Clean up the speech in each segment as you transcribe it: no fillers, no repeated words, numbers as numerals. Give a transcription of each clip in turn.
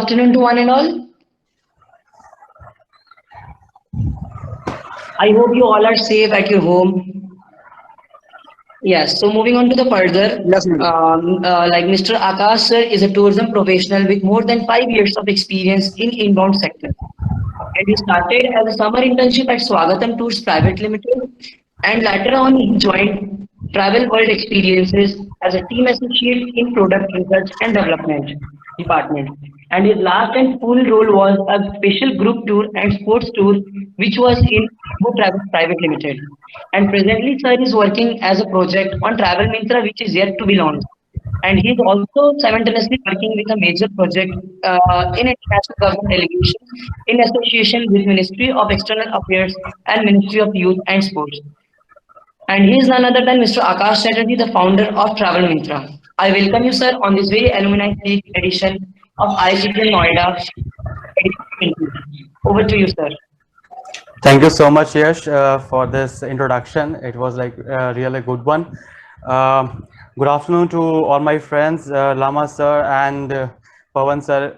afternoon to one and all. I hope you all are safe at your home. Yes, so moving on to the further, Yes, Madam. like Mr. Akash sir is a tourism professional with more than 5 years of experience in inbound sector. And he started as a summer internship at Swagatam Tours Private Limited, and later on he joined Travel World Experiences as a team associate in product research and development department. And his last and full role was a special group tour and sports tour, which was in Rainbow Travel Private Limited. And presently, sir is working as a project on Travelmitraa, which is yet to be launched. And he's also simultaneously working with a major project in international government delegation in association with Ministry of External Affairs and Ministry of Youth and Sports. And he is none other than Mr. Aakash Chatterjee, the founder of Travelmitraa. I welcome you, sir, on this very alumni week edition of IITTM NOIDA edition 20. Over to you, sir. Thank you so much, Yash, for this introduction. It was like a really good one. Good afternoon to all my friends, Lama sir and Pawan sir,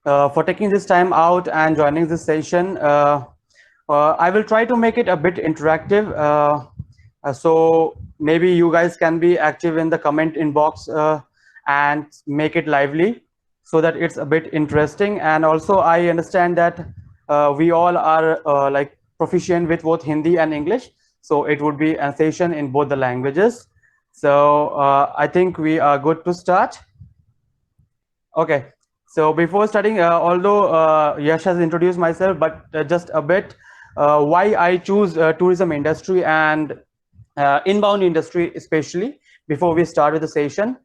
for taking this time out and joining this session. I will try to make it a bit interactive. So maybe you guys can be active in the comment inbox and make it lively so that it's a bit interesting. And also I understand that we all are like proficient with both Hindi and English. So it would be a session in both the languages. So I think we are good to start. Okay. So before starting, although Yash has introduced myself, but just a bit why I choose tourism industry and inbound industry especially before we start with the session.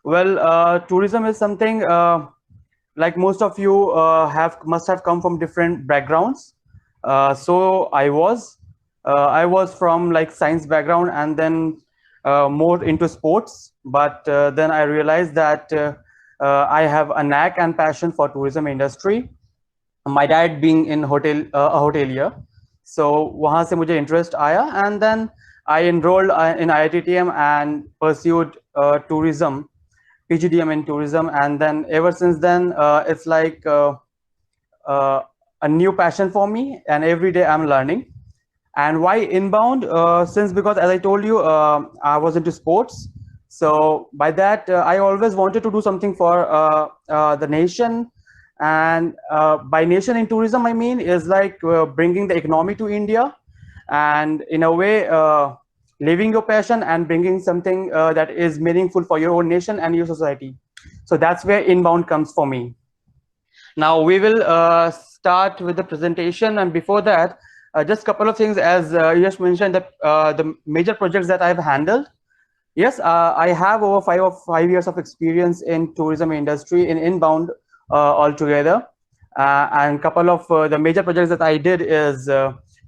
Well, tourism is something like most of you must have come from different backgrounds. So I was from like science background and then more into sports, but then I realized that I have a knack and passion for tourism industry. My dad being in a hotelier, so वहाँ से मुझे interest आया, and then I enrolled in IITTM and pursued tourism, PGDM in tourism, and then ever since then it's like uh, a new passion for me, and every day I'm learning. And why inbound? Since because as I told you, I was into sports. So by that, I always wanted to do something for the nation. And by nation in tourism, I mean is like bringing the economy to India, and in a way, living your passion and bringing something that is meaningful for your own nation and your society. So that's where inbound comes for me. Now we will start with the presentation, and before that, just a couple of things. As Yash mentioned, that the major projects that I've handled. Yes, I have over 5 years of experience in tourism industry in inbound altogether, and couple of the major projects that I did is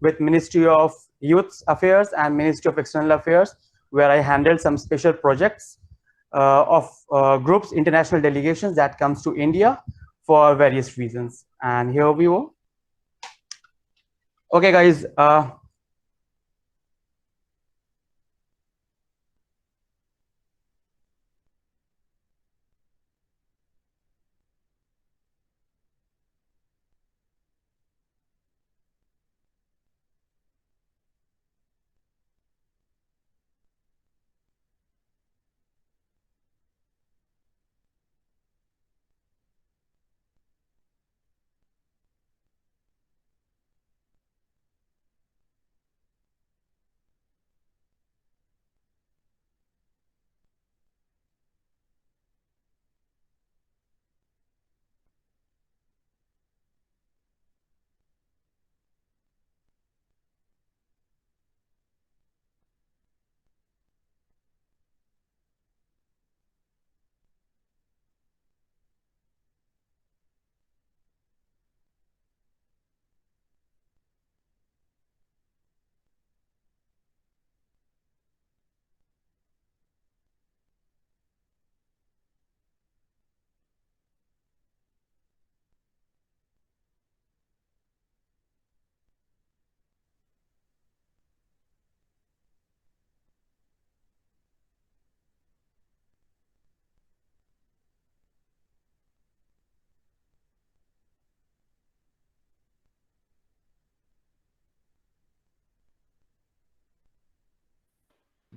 with Ministry of Youth Affairs and Ministry of External Affairs, where I handled some special projects of groups, international delegations that comes to India for various reasons. And here we go. Okay, guys.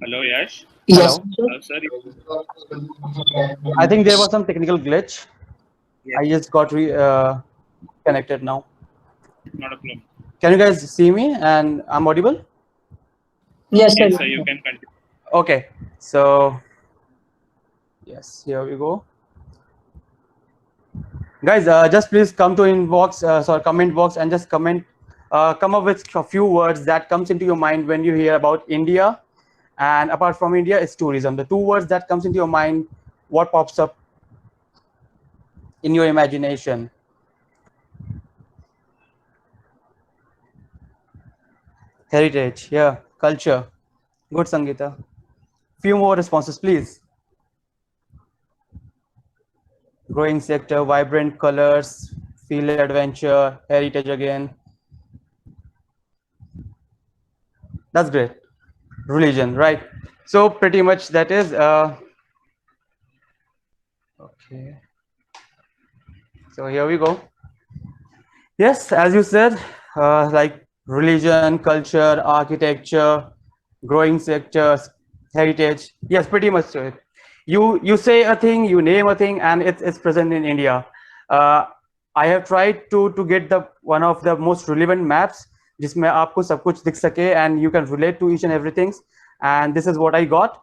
Hello, Yash. Yes, Hello. sir. Sir, I think there was some technical glitch. yes, I just got connected now. not a problem. Can you guys see me and I'm audible? Yes, sir. Yes, sir, you can continue. Okay. So yes, here we go. Guys, just please come to inbox, sorry, comment box and just comment, come up with a few words that comes into your mind when you hear about India. And apart from India, it's tourism. The two words that comes into your mind, what pops up in your imagination? Heritage, yeah, culture. Good, Sangeeta. Few more responses, please. Growing sector, vibrant colors, field adventure, heritage again. That's great. Religion, right? So pretty much that is. Okay. So here we go. Yes, as you said, like religion, culture, architecture, growing sectors, heritage. Yes, pretty much so. You say a thing, you name a thing, and it's present in India. Uh, I have tried to get the one of the most relevant maps जिसमें आपको सब कुछ दिख सके and you can relate to each and everything, and this is what I got.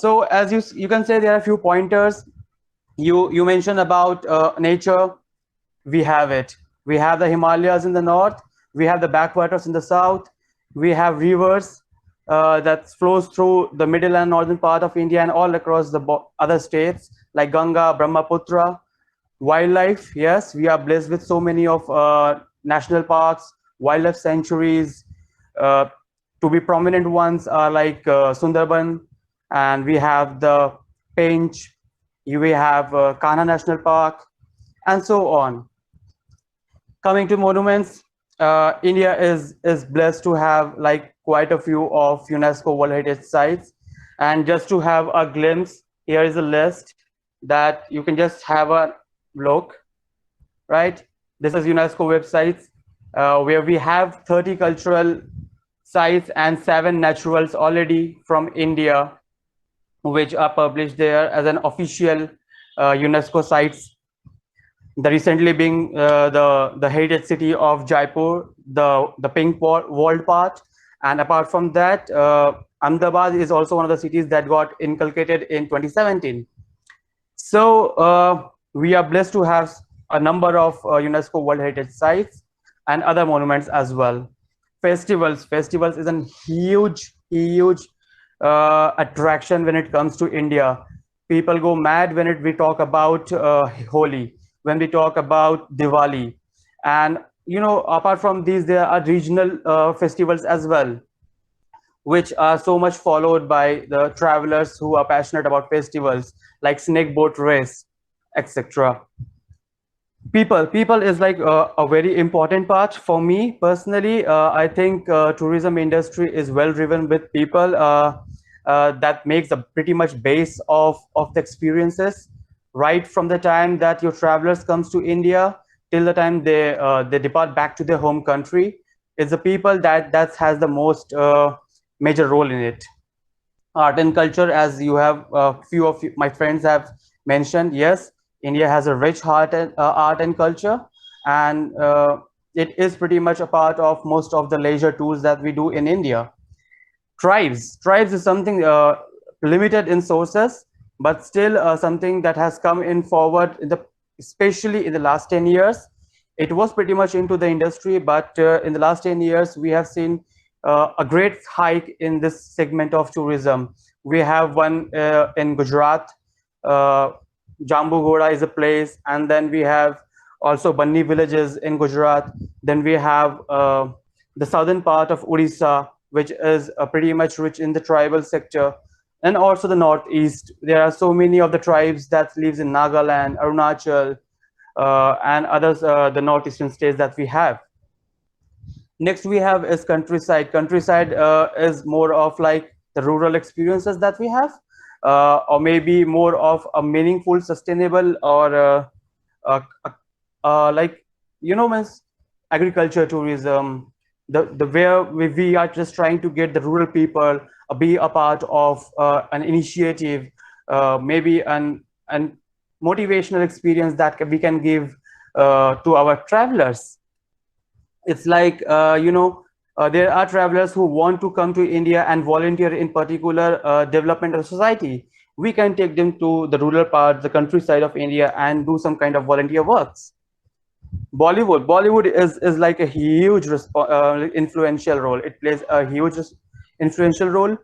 So as you can say there are a few pointers. You mentioned about nature. We have it. We have the Himalayas in the north. We have the backwaters in the south. We have rivers that flows through the middle and northern part of India and all across the other states like Ganga, Brahmaputra. Wildlife, yes, we are blessed with so many of national parks, wildlife sanctuaries. Uh, to be prominent ones are like Sundarban, and we have the Pench. We have Kanha National Park, and so on. Coming to monuments, India is blessed to have like quite a few of UNESCO World Heritage sites. And just to have a glimpse, here is a list that you can just have a look, right? This is UNESCO websites where we have 30 cultural sites and 7 naturals already from India, which are published there as an official UNESCO sites. The recently being the heritage city of Jaipur, the pink walled part, and apart from that, Ahmedabad is also one of the cities that got inculcated in 2017. So we are blessed to have a number of UNESCO World Heritage sites and other monuments as well. Festivals is a huge attraction when it comes to India. People go mad when we talk about Holi, when we talk about Diwali, and apart from these, there are regional festivals as well, which are so much followed by the travelers who are passionate about festivals like snake boat race, etc. People is like a very important part for me personally. I think tourism industry is well driven with people. That makes a pretty much base of the experiences right from the time that your travelers comes to India till the time they depart back to their home country. It's the people that has the most major role in it. Art and culture, as you have few of my friends have mentioned, yes, India has a rich art and culture, and it is pretty much a part of most of the leisure tours that we do in India. Tribes is something limited in sources, but still something that has come in forward especially in the last 10 years. It was pretty much into the industry, but in the last 10 years we have seen a great hike in this segment of tourism. We have one in Gujarat. uh, Jambu Ghoda is a place, and then we have also Banni villages in Gujarat. Then we have the southern part of Odisha, which is pretty much rich in the tribal sector, and also the northeast. There are so many of the tribes that lives in Nagaland, Arunachal, and others, the northeastern states that we have. Next we have is countryside. Countryside is more of like the rural experiences that we have, or maybe more of a meaningful, sustainable, or uh, like means agriculture tourism, the where we are just trying to get the rural people be a part of an initiative, maybe an motivational experience that we can give to our travelers. It's like there are travelers who want to come to India and volunteer in particular development of society. We can take them to the rural part, the countryside of India, and do some kind of volunteer works. Bollywood is like a huge influential role. It plays a huge influential role.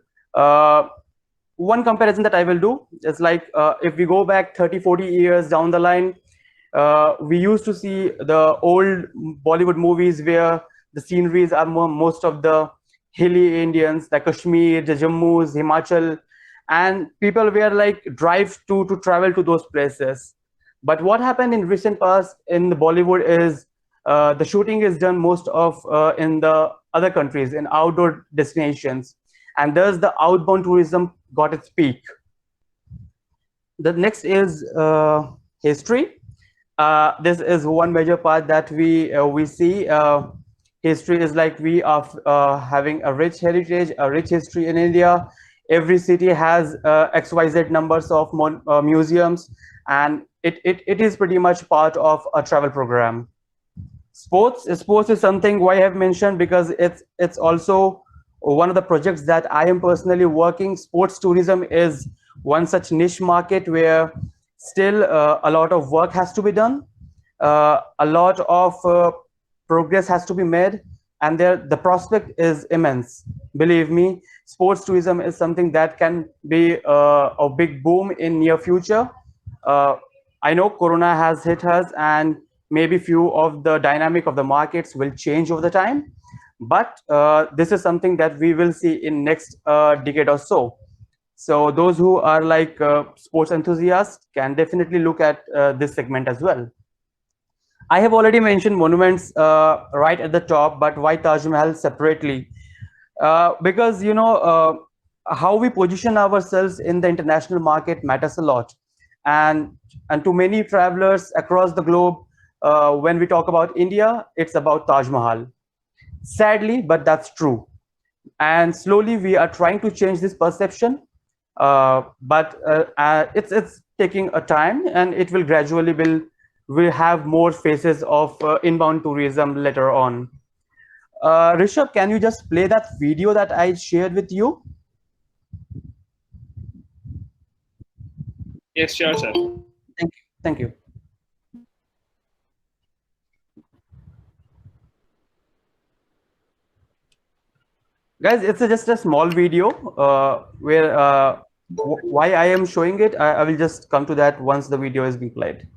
One comparison that I will do is like if we go back 30-40 years down the line, we used to see the old Bollywood movies where the sceneries are most of the hilly Indians, like Kashmir, the Jammus, Himachal, and people were like drive to travel to those places. But what happened in recent past in the Bollywood is the shooting is done most of in the other countries, in outdoor destinations, and thus the outbound tourism got its peak. The next is history. This is one major part that we see. History is like we are having a rich heritage, a rich history in India. Every city has XYZ numbers of museums, and it is pretty much part of a travel program. Sports is something why I have mentioned, because it's also one of the projects that I am personally working. Sports tourism is one such niche market where still a lot of work has to be done, a lot of progress has to be made, and the prospect is immense. Believe me, sports tourism is something that can be a big boom in near future. I know Corona has hit us, and maybe few of the dynamic of the markets will change over the time, but this is something that we will see in next decade or so. So those who are like sports enthusiasts can definitely look at this segment as well. I have already mentioned monuments right at the top, but why Taj Mahal separately? Because how we position ourselves in the international market matters a lot, and to many travelers across the globe, when we talk about India, it's about Taj Mahal. Sadly, but that's true, and slowly we are trying to change this perception. But it's taking a time, and it will gradually will have more phases of inbound tourism later on. Rishabh, can you just play that video that I shared with you? Yes, sure, sir. Thank you. Thank you. Guys, it's just a small video where why I am showing it. I will just come to that once the video is being played.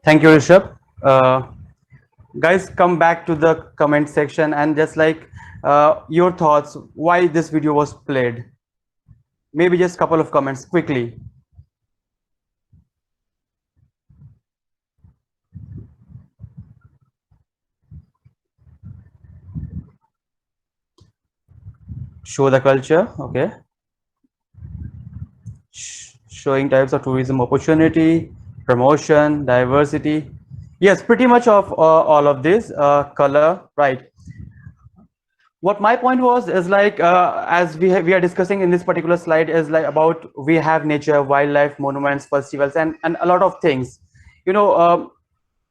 Thank you, Rishabh. Guys, come back to the comment section and just like your thoughts, why this video was played. Maybe just a couple of comments quickly. Show the culture, okay. Showing types of tourism opportunity, promotion, diversity. Yes, pretty much of all of this, color, right. What my point was is like as we are discussing in this particular slide is like about we have nature, wildlife, monuments, festivals, and a lot of things. You know,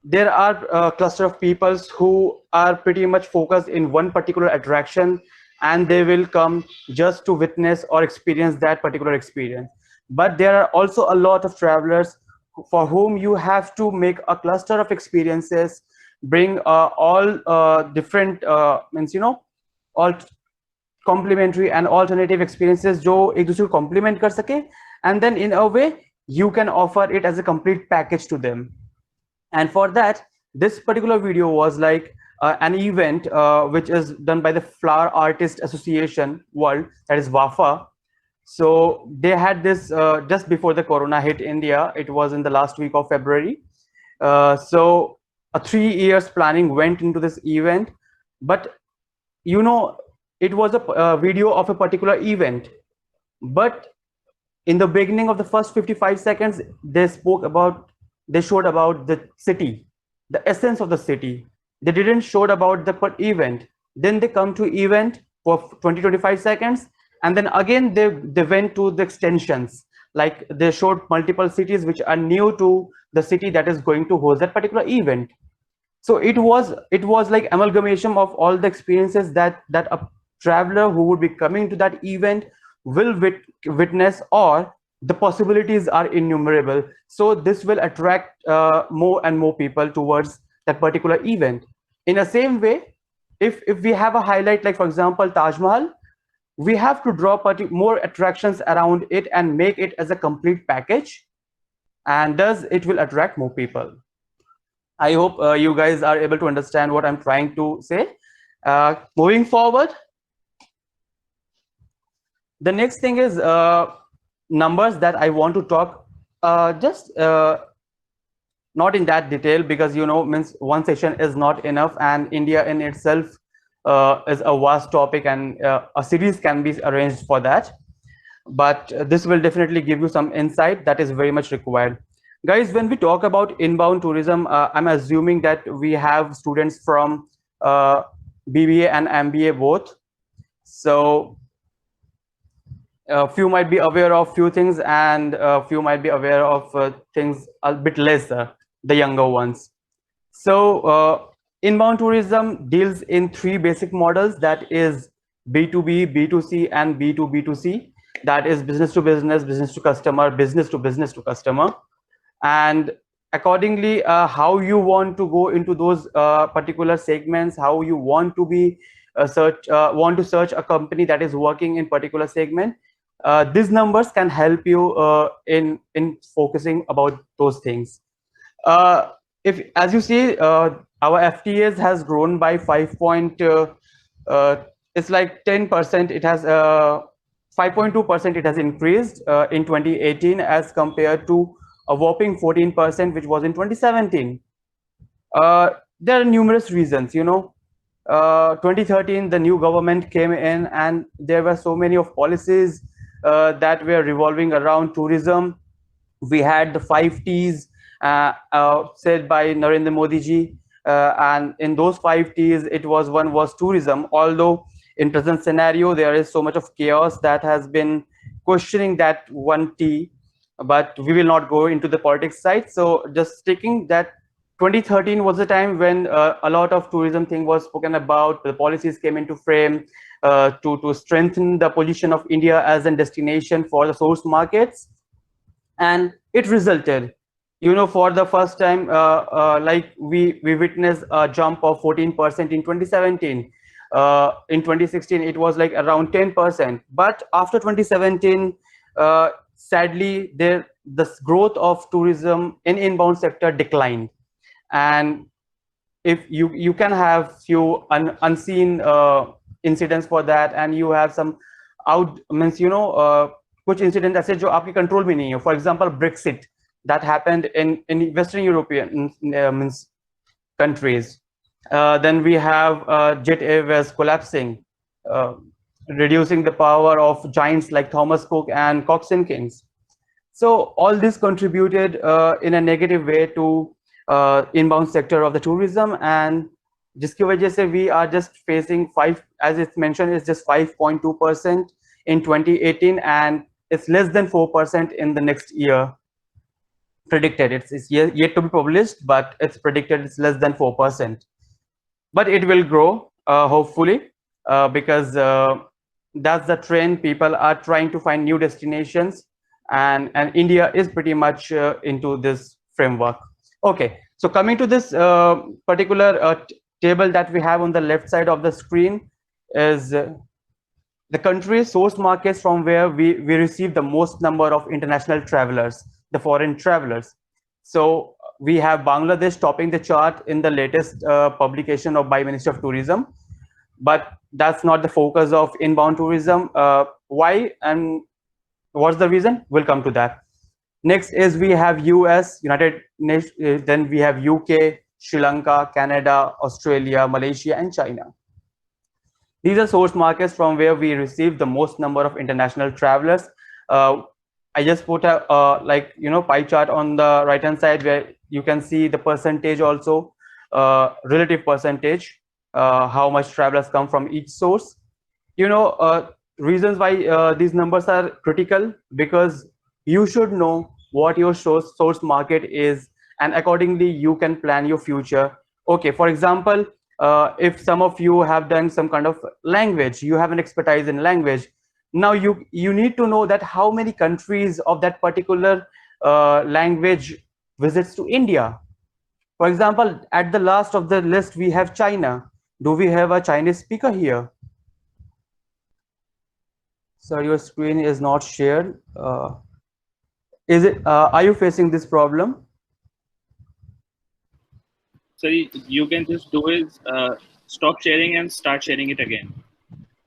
there are a cluster of peoples who are pretty much focused in one particular attraction, and they will come just to witness or experience that particular experience. But there are also a lot of travelers for whom you have to make a cluster of experiences, bring all different means, you know, all complementary and alternative experiences जो एक दूसरे को complement कर सके, and then in a way you can offer it as a complete package to them. And for that, this particular video was like an event which is done by the Flower Artist Association World, that is WAFA. So they had this just before the corona hit India. It was in the last week of February. So a 3 years planning went into this event, but you know, it was a video of a particular event, but in the beginning of the first 55 seconds, they showed about the city, the essence of the city. They didn't show about the event. Then they come to event for 20-25 seconds, and then again they went to the extensions, like they showed multiple cities which are new to the city that is going to host that particular event. So it was like amalgamation of all the experiences that a traveler who would be coming to that event will witness, or the possibilities are innumerable. So this will attract more and more people towards that particular event. In the same way, if we have a highlight, like for example Taj Mahal, we have to draw more attractions around it and make it as a complete package, and thus it will attract more people. I hope you guys are able to understand what I'm trying to say. Moving forward, the next thing is numbers that I want to talk just not in that detail, because you know, means one session is not enough, and India in itself is a vast topic, and a series can be arranged for that. But this will definitely give you some insight that is very much required. Guys, when we talk about inbound tourism, I'm assuming that we have students from BBA and MBA both. So a few might be aware of few things, and a few might be aware of things a bit less, the younger ones. So inbound tourism deals in 3 basic models, that is B2B, B2C, and B2B2C. That is business to business, business to customer, business to business to customer. And accordingly, how you want to go into those particular segments, how you want to be want to search a company that is working in particular segment, these numbers can help you in focusing about those things. If, as you see, our FTAs has grown by 5 it's like 10%. It has 5.2% it has increased in 2018 as compared to a whopping 14% which was in 2017. There are numerous reasons, you know. 2013 the new government came in, and there were so many of policies that were revolving around tourism. We had the 5 T's said by Narendra Modi ji, and in those 5 T's one was tourism. Although in present scenario there is so much of chaos that has been questioning that one T, but we will not go into the politics side. So just sticking that 2013 was the time when a lot of tourism thing was spoken about. The policies came into frame to strengthen the position of India as a destination for the source markets, and it resulted, you know, for the first time like we witnessed a jump of 14% in 2017. In 2016 it was like around 10%, but after 2017 sadly the growth of tourism in inbound sector declined. and if you can have few unseen incidents for that, and you have some out means कुछ incidents ऐसे जो आपके control में नहीं है. For example, Brexit that happened in Western European means countries. Then we have Jet Airways collapsing, reducing the power of giants like Thomas Cook and Cox and Kings. So all this contributed in a negative way to inbound sector of the tourism, and जिसकी वजह से we are just facing as it's mentioned, it's just 5.2% in 2018, and it's less than 4% in the next year. Predicted, it's yet to be published, but it's predicted it's less than 4%. But it will grow, hopefully, because that's the trend. People are trying to find new destinations, and India is pretty much into this framework. Okay, so coming to this particular table that we have on the left side of the screen is the country source markets from where we receive the most number of international travelers, the foreign travelers. So we have Bangladesh topping the chart in the latest publication by Ministry of Tourism, but that's not the focus of inbound tourism. Why and what's the reason? We'll come to that. Next is we have US, United Nations, then we have UK, Sri Lanka, Canada, Australia, Malaysia, and China. These are source markets from where we receive the most number of international travelers. I just put a pie chart on the right hand side where you can see the percentage also, relative percentage, how much travelers come from each source. Reasons why these numbers are critical, because you should know what your source market is, and accordingly you can plan your future. Okay, for example, if some of you have done some kind of language, you have an expertise in language. Now you need to know that how many countries of that particular language visits to India. For example, at the last of the list we have China. Do we have a Chinese speaker here? Sir, your screen is not shared. Are you facing this problem? So you can just do is stop sharing and start sharing it again.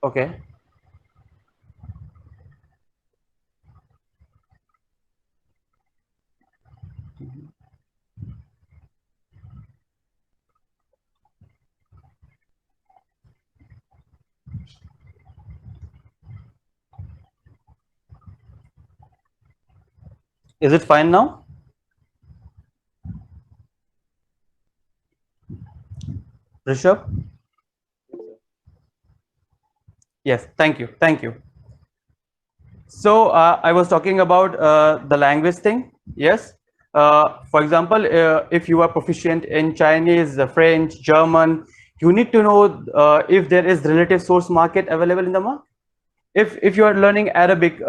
Okay. Is it fine now? Rishabh? Yes, thank you. So I was talking about the language thing. Yes. For example, if you are proficient in Chinese, French, German, you need to know if there is relative source market available in the market. If you are learning Arabic,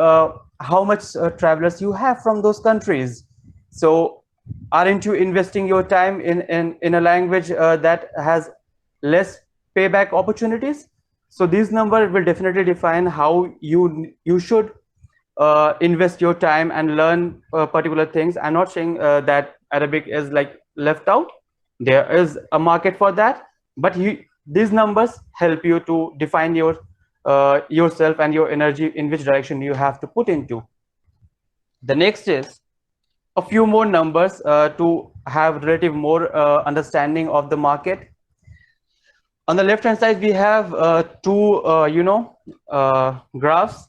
how much travelers you have from those countries. So aren't you investing your time in a language that has less payback opportunities? So these numbers will definitely define how you should invest your time and learn particular things. I'm not saying that Arabic is like left out. There is a market for that, but these numbers help you to define your yourself and your energy in which direction you have to put into. The next is a few more numbers to have relative more understanding of the market. On the left hand side we have two graphs.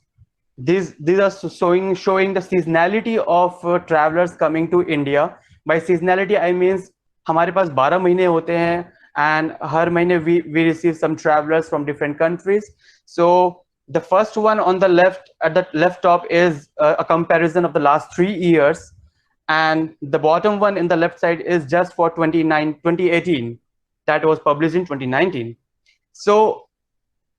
These are showing the seasonality of travelers coming to India. By seasonality I means हमारे पास 12 महीने होते हैं, and हर महीने we receive some travelers from different countries. So the first one on the left, at the left top, is a comparison of the last 3 years, and the bottom one in the left side is just for 2018, that was published in 2019. So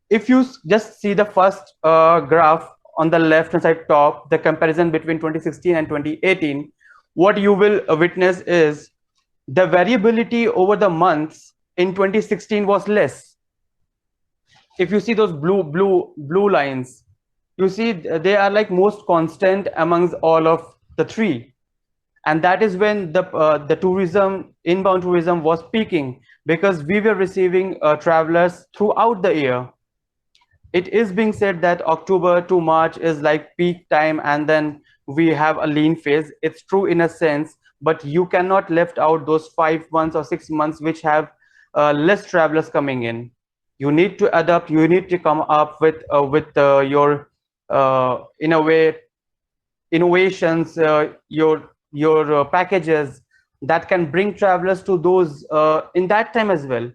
if you just see the first graph on the left hand side top, the comparison between 2016 and 2018, what you will witness is the variability over the months in 2016 was less. If you see those blue lines, you see they are like most constant amongst all of the three. And that is when the tourism, inbound tourism, was peaking, because we were receiving travelers throughout the year. It is being said that October to March is like peak time, and then we have a lean phase. It's true in a sense, but you cannot left out those 5 months or 6 months which have less travelers coming in. You need to adapt. You need to come up with your in a way innovations, your packages that can bring travelers to those in that time as well.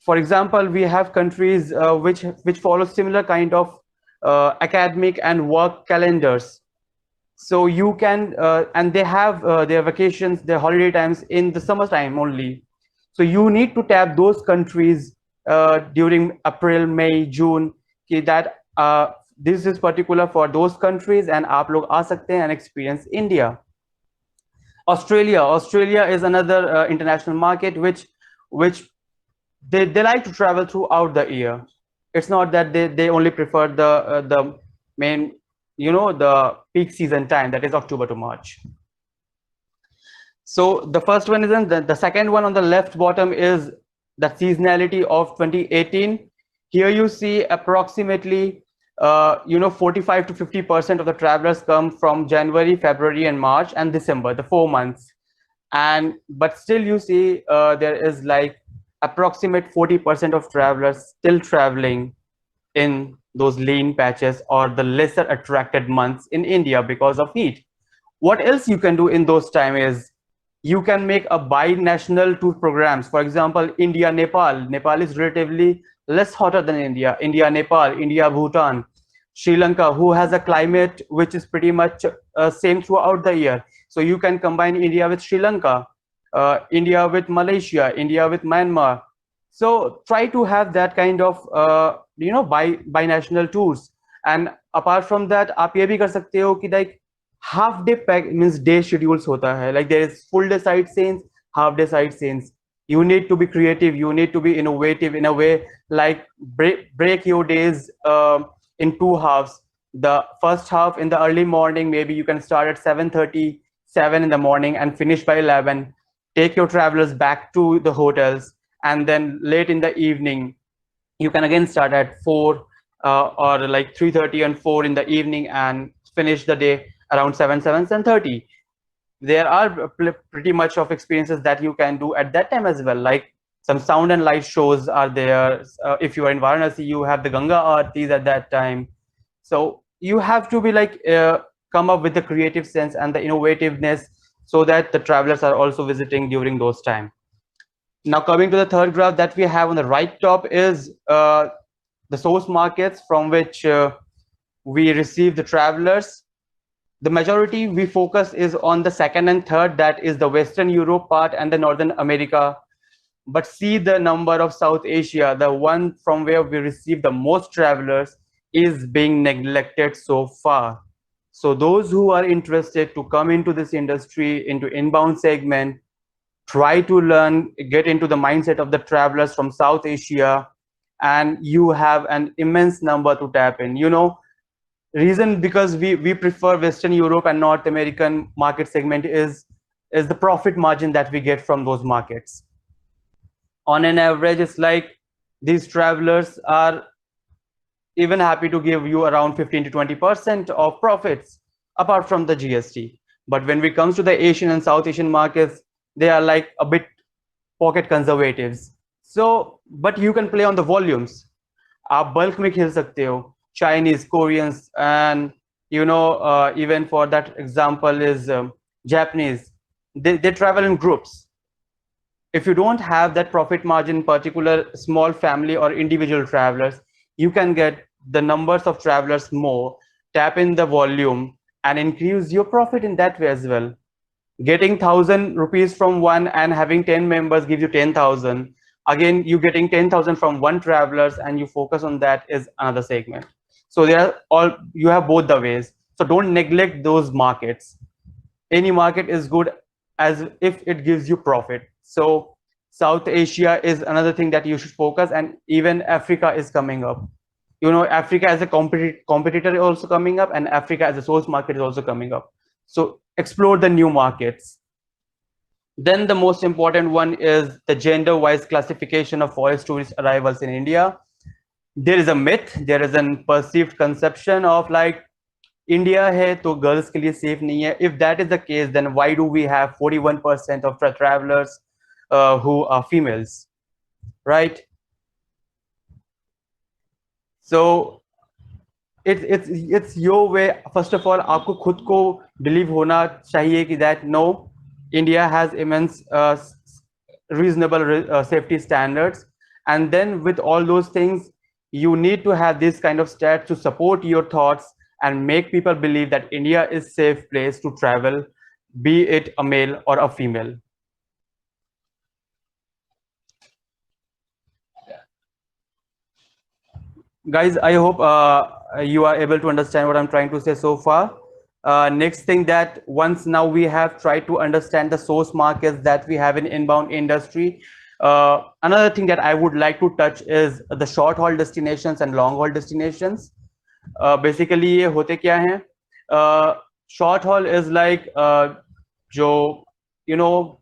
For example, we have countries which follow similar kind of academic and work calendars. So you can and they have their vacations, their holiday times in the summertime only. So you need to tap those countries during April, May, June, that this is particular for those countries and आप लोग आ सकते हैं and experience India. Australia is another international market which they like to travel throughout the year. It's not that they only prefer the main, the peak season time, that is October to March. So the first one is, and the second one on the left bottom is the seasonality of 2018. Here you see approximately 45 to 50% of the travelers come from January, February, and March and December, the 4 months. But still you see there is like approximate 40% of travelers still traveling in those lean patches or the lesser attracted months in India because of heat. What else you can do in those time is you can make a bi-national tour programs. For example, India, Nepal. Nepal is relatively less hotter than India. India, Nepal, India, Bhutan, Sri Lanka, who has a climate which is pretty much same throughout the year. So you can combine India with Sri Lanka, India with Malaysia, India with Myanmar. So try to have that kind of bi-national tours. And apart from that, आप ये भी कर सकते हो कि like half day pack means day schedules होता है. Like there is full day sightseeing, half day sightseeing. You need to be creative. You need to be innovative in a way, like break your days in two halves. The first half in the early morning, maybe you can start at 7:30, 7 in the morning and finish by 11. Take your travelers back to the hotels, and then late in the evening, you can again start at 4 or like 3:30 and 4 in the evening and finish the day around 7:30. There are pretty much of experiences that you can do at that time as well. Like some sound and light shows are there. If you are in Varanasi, you have the Ganga Aartis at that time. So you have to be like come up with the creative sense and the innovativeness so that the travelers are also visiting during those time. Now coming to the third graph that we have on the right top is the source markets from which we receive the travelers. The majority we focus is on the second and third, that is the Western Europe part and the Northern America. But see the number of South Asia, the one from where we receive the most travelers, is being neglected so far. So those who are interested to come into this industry, into inbound segment, try to learn, get into the mindset of the travelers from South Asia, and you have an immense number to tap in. Reason because we prefer Western Europe and North American market segment is the profit margin that we get from those markets. On an average, it's like these travelers are even happy to give you around 15 to 20% of profits apart from the GST. But when it comes to the Asian and South Asian markets, they are like a bit pocket conservatives. So, but you can play on the volumes. आप bulk में खेल सकते हो. Chinese, Koreans, and even for that example is Japanese. They travel in groups. If you don't have that profit margin, particular small family or individual travelers, you can get the numbers of travelers more, tap in the volume, and increase your profit in that way as well. Getting 1,000 rupees from one and having 10 members gives you 10,000. Again, you getting 10,000 from one travelers and you focus on that is another segment. So you have both the ways. So don't neglect those markets. Any market is good as if it gives you profit. So South Asia is another thing that you should focus, and even Africa is coming up. Africa as a competitor is also coming up, and Africa as a source market is also coming up. So explore the new markets. Then the most important one is the gender-wise classification of foreign tourist arrivals in India. There is a myth, there is a perceived conception of like India है तो girls के लिए safe नहीं है. If that is the case, then why do we have 41% of travelers who are females, right? So it's your way. First of all, आपको खुद को believe होना चाहिए कि that no, India has immense reasonable safety standards, and then with all those things, you need to have this kind of stats to support your thoughts and make people believe that India is safe place to travel, be it a male or a female. Guys, I hope you are able to understand what I'm trying to say so far. Next thing, that once now we have tried to understand the source markets that we have in inbound industry, another thing that I would like to touch is the short haul destinations and long haul destinations. Basically ये होते क्या हैं? Short haul is like जो you know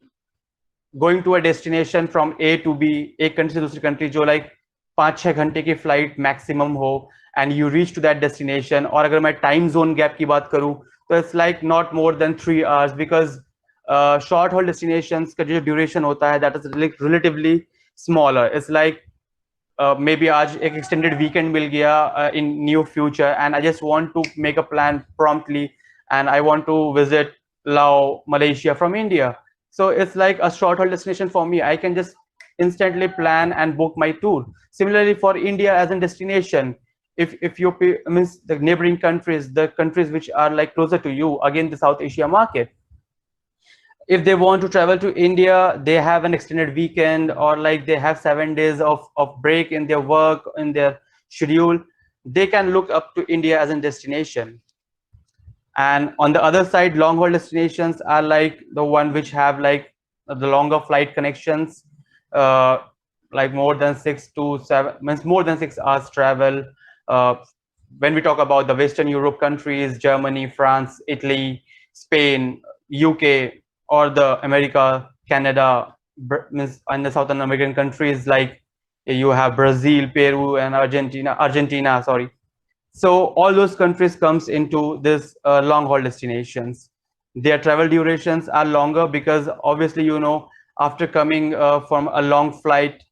going to a destination from A to B, एक country से दूसरी country, जो like 5-6 घंटे की flight maximum हो, and you reach to that destination. और अगर मैं time zone gap की बात करूँ तो it's like not more than 3 hours, because short haul destinations का जो duration होता है that is like relatively smaller. It's like maybe आज एक extended weekend मिल गया in near future, and I just want to make a plan promptly, and I want to visit Laos, Malaysia from India. So it's like a short haul destination for me. I can just instantly plan and book my tour. Similarly for India as a destination, if you means the neighboring countries, the countries which are like closer to you, again the South Asia market, if they want to travel to India, they have an extended weekend, or like they have 7 days of break in their work, in their schedule, they can look up to India as a destination. And on the other side, long haul destinations are like the one which have like the longer flight connections, like more than 6 to 7, means more than 6 hours travel. When we talk about the Western Europe countries, Germany, France, Italy, Spain, UK, or the America, Canada, means and the Southern American countries, like you have Brazil, Peru, and Argentina, sorry. So all those countries comes into this long haul destinations. Their travel durations are longer because obviously, you know, after coming from a long flight,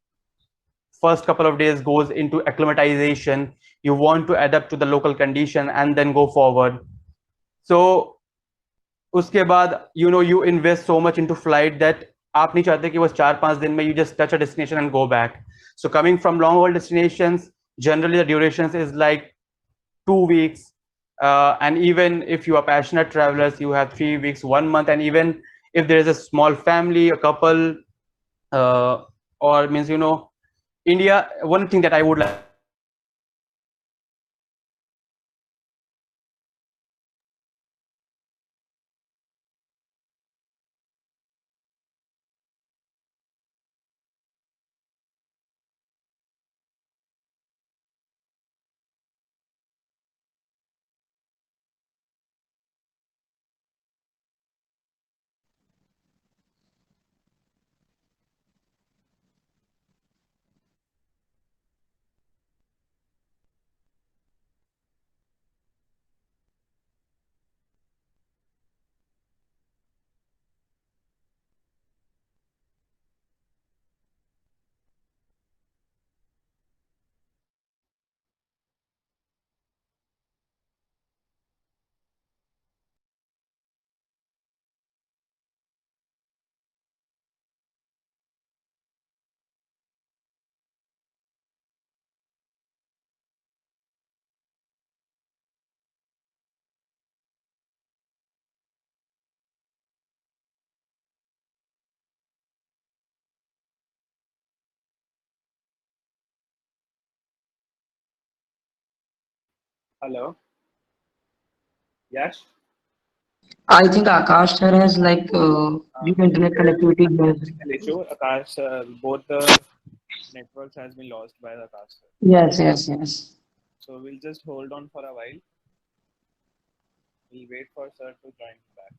first couple of days goes into acclimatization. You want to adapt to the local condition and then go forward. So उसके बाद, you know, you invest so much into flight that आप नहीं चाहते कि बस 4-5 दिन में you just touch a destination and go back. So coming from long haul destinations, generally the durations is like 2 weeks, and even if you are passionate travelers, you have 3 weeks, 1 month, and even if there is a small family, a couple, or means, you know, India, one thing that I would like Hello. Yash? I think Akash sir has like weak internet connectivity here. Technical issue. Akash, both the networks has been lost by the Akash. Yes, yes, yes. So we'll just hold on for a while. We'll wait for sir to join back.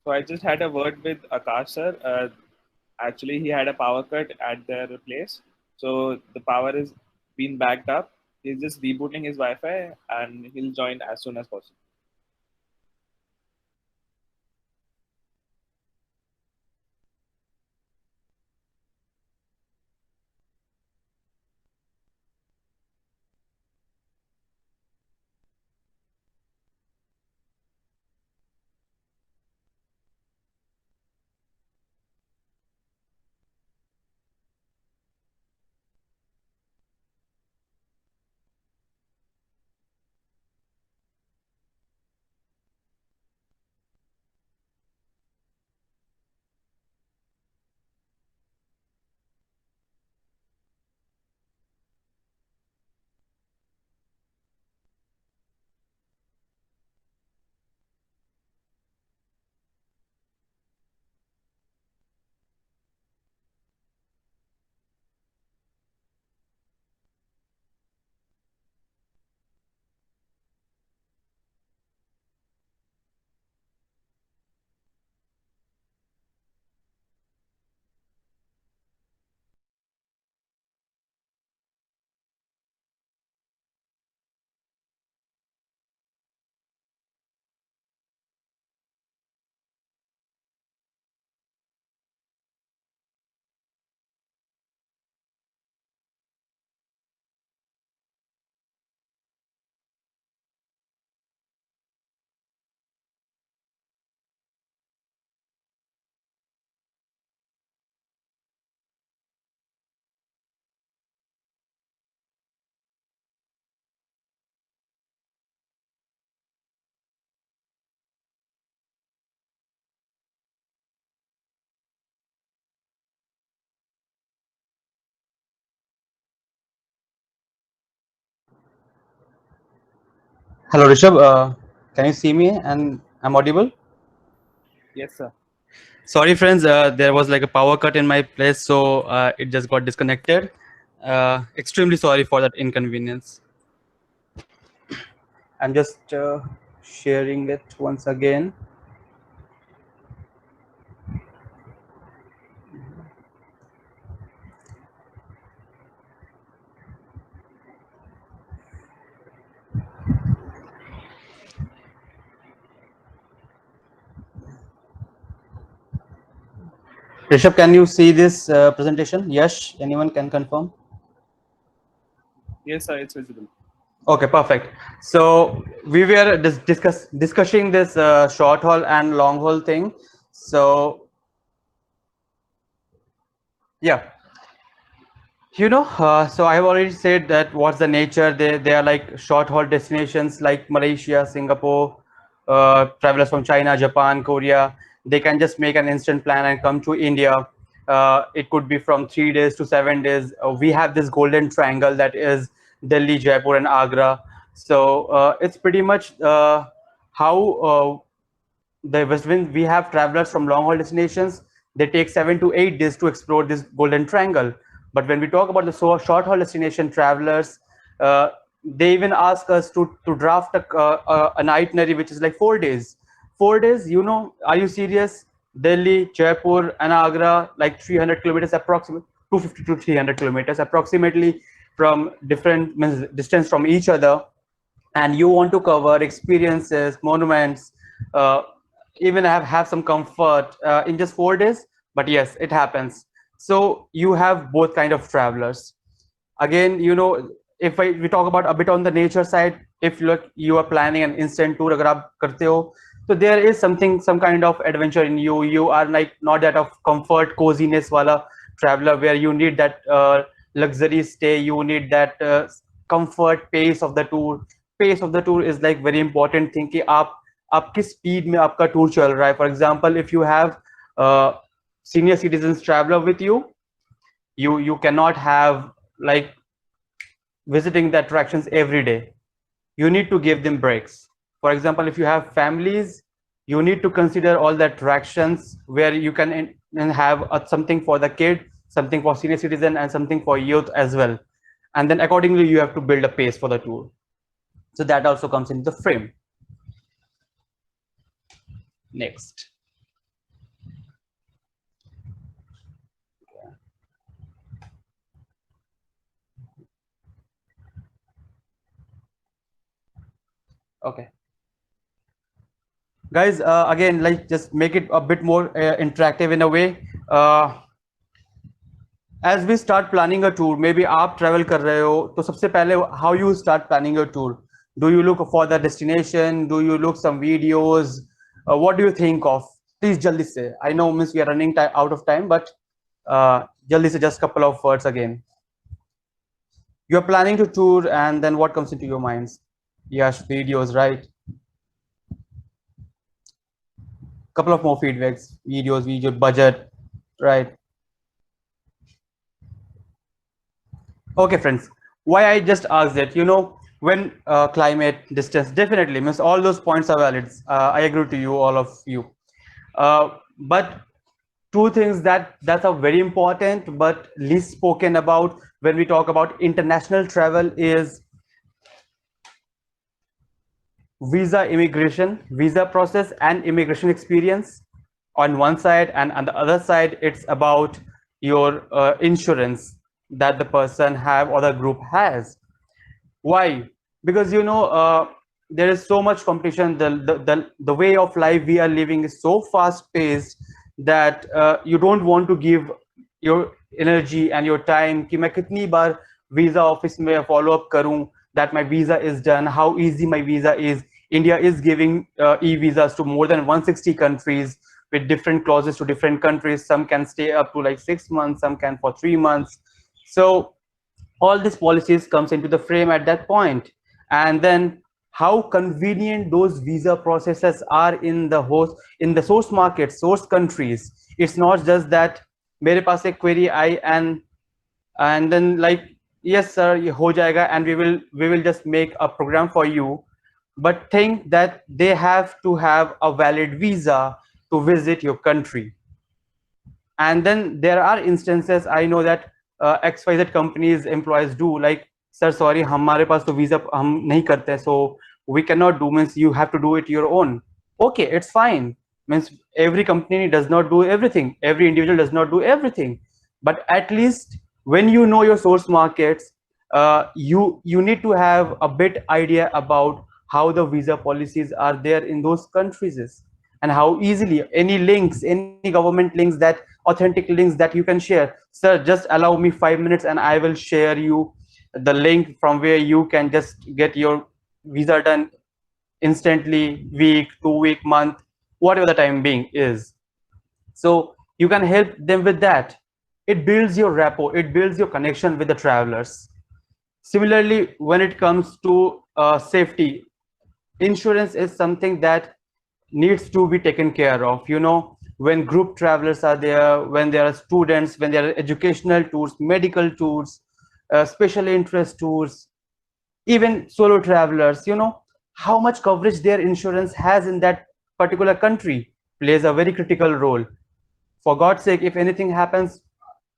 So I just had a word with Akash sir. Actually, he had a power cut at their place, so the power is been backed up. He's just rebooting his Wi-Fi, and he'll join as soon as possible. Hello, Rishabh. Can you see me and I'm audible? Yes, sir. Sorry, friends. There was like a power cut in my place, so it just got disconnected. Extremely sorry for that inconvenience. I'm just sharing it once again. Rishabh, can you see this presentation? Yes, anyone can confirm? Yes, sir. It's visible. Okay, perfect. So we were discussing this short haul and long haul thing. So yeah, so I have already said that what's the nature. They are like short haul destinations like Malaysia, Singapore, travelers from China, Japan, Korea. They can just make an instant plan and come to India. It could be from 3 days to 7 days. We have this golden triangle that is Delhi, Jaipur, and Agra. So it's pretty much how when we have travelers from long haul destinations, they take 7 to 8 days to explore this golden triangle. But when we talk about the short haul destination travelers, they even ask us to draft an itinerary which is like 4 days. 4 days, are you serious? Delhi, Jaipur, and Agra, like 300 kilometers approximately, 250 to 300 kilometers approximately from different distance from each other, and you want to cover experiences, monuments, uh, even have some comfort in just 4 days. But yes, it happens. So you have both kind of travelers. Again, if we talk about a bit on the nature side, if you are planning an instant tour, agar aap karte ho, so there is some kind of adventure in you. You are like not that of comfort coziness wala traveler where you need that luxury stay, you need that comfort pace of the tour. Pace of the tour is like very important thing कि आप किस speed में आपका tour चल रहा है. For example, if you have senior citizens traveler with you, you cannot have like visiting the attractions every day. You need to give them breaks. For example, if you have families, you need to consider all the attractions where you can have something for the kid, something for senior citizen, and something for youth as well. And then accordingly, you have to build a pace for the tour. So that also comes into the frame. Next. Okay. Guys, again, like just make it a bit more interactive in a way. As we start planning a tour, maybe आप travel कर रहे हो, तो सबसे पहले how you start planning your tour? Do you look for the destination? Do you look some videos? What do you think of? Please jaldi se. I know, miss, we are running out of time, but jaldi se, just couple of words again. You are planning to tour, and then what comes into your minds? Yes, videos, right? Couple of more feedbacks, videos, video budget, right? Okay, friends, why I just asked that, you know, when climate, distance, definitely means all those points are valid. I agree to you, all of you. But two things that are very important but least spoken about when we talk about international travel is visa immigration, visa process and immigration experience on one side, and on the other side it's about your insurance that the person have or the group has. Why? Because, you know, there is so much competition. The way of life we are living is so fast paced that you don't want to give your energy and your time कि मैं कितनी बार visa office में follow up करूं that my visa is done, how easy my visa is. India is giving e-visas to more than 160 countries with different clauses to different countries. Some can stay up to like 6 months, some can for 3 months. So all these policies comes into the frame at that point. And then how convenient those visa processes are in the source market, source countries. It's not just that mere paas ek query and then like, yes sir, ye ho jayega, and we will just make a program for you, but think that they have to have a valid visa to visit your country. And then there are instances, I know that XYZ companies employees do like, sir sorry, हमारे पास तो visa हम नहीं करते, so we cannot do, means you have to do it your own. Okay, it's fine, means every company does not do everything, every individual does not do everything, but at least when you know your source markets, you need to have a bit idea about how the visa policies are there in those countries, and how easily any links, any government links, that authentic links that you can share. Sir, just allow me 5 minutes and I will share you the link from where you can just get your visa done instantly, week, 2-week, month, whatever the time being is. So you can help them with that. It builds your rapport, it builds your connection with the travelers. Similarly, when it comes to safety, insurance is something that needs to be taken care of. You know, when group travelers are there, when there are students, when there are educational tours, medical tours, special interest tours, even solo travelers, you know, how much coverage their insurance has in that particular country plays a very critical role. For God's sake, if anything happens,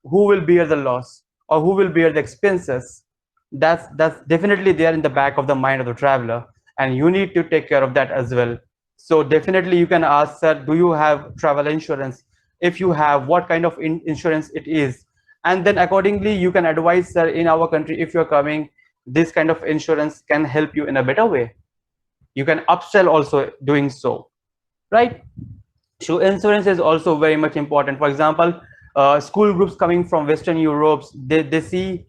who will bear the loss or who will bear the expenses? That's definitely there in the back of the mind of the traveler, and you need to take care of that as well. So definitely you can ask, sir, do you have travel insurance? If you have, what kind of insurance it is? And then accordingly you can advise, sir, in our country, if you're coming, this kind of insurance can help you in a better way. You can upsell also doing so, right? So insurance is also very much important. For example, school groups coming from Western Europe, they see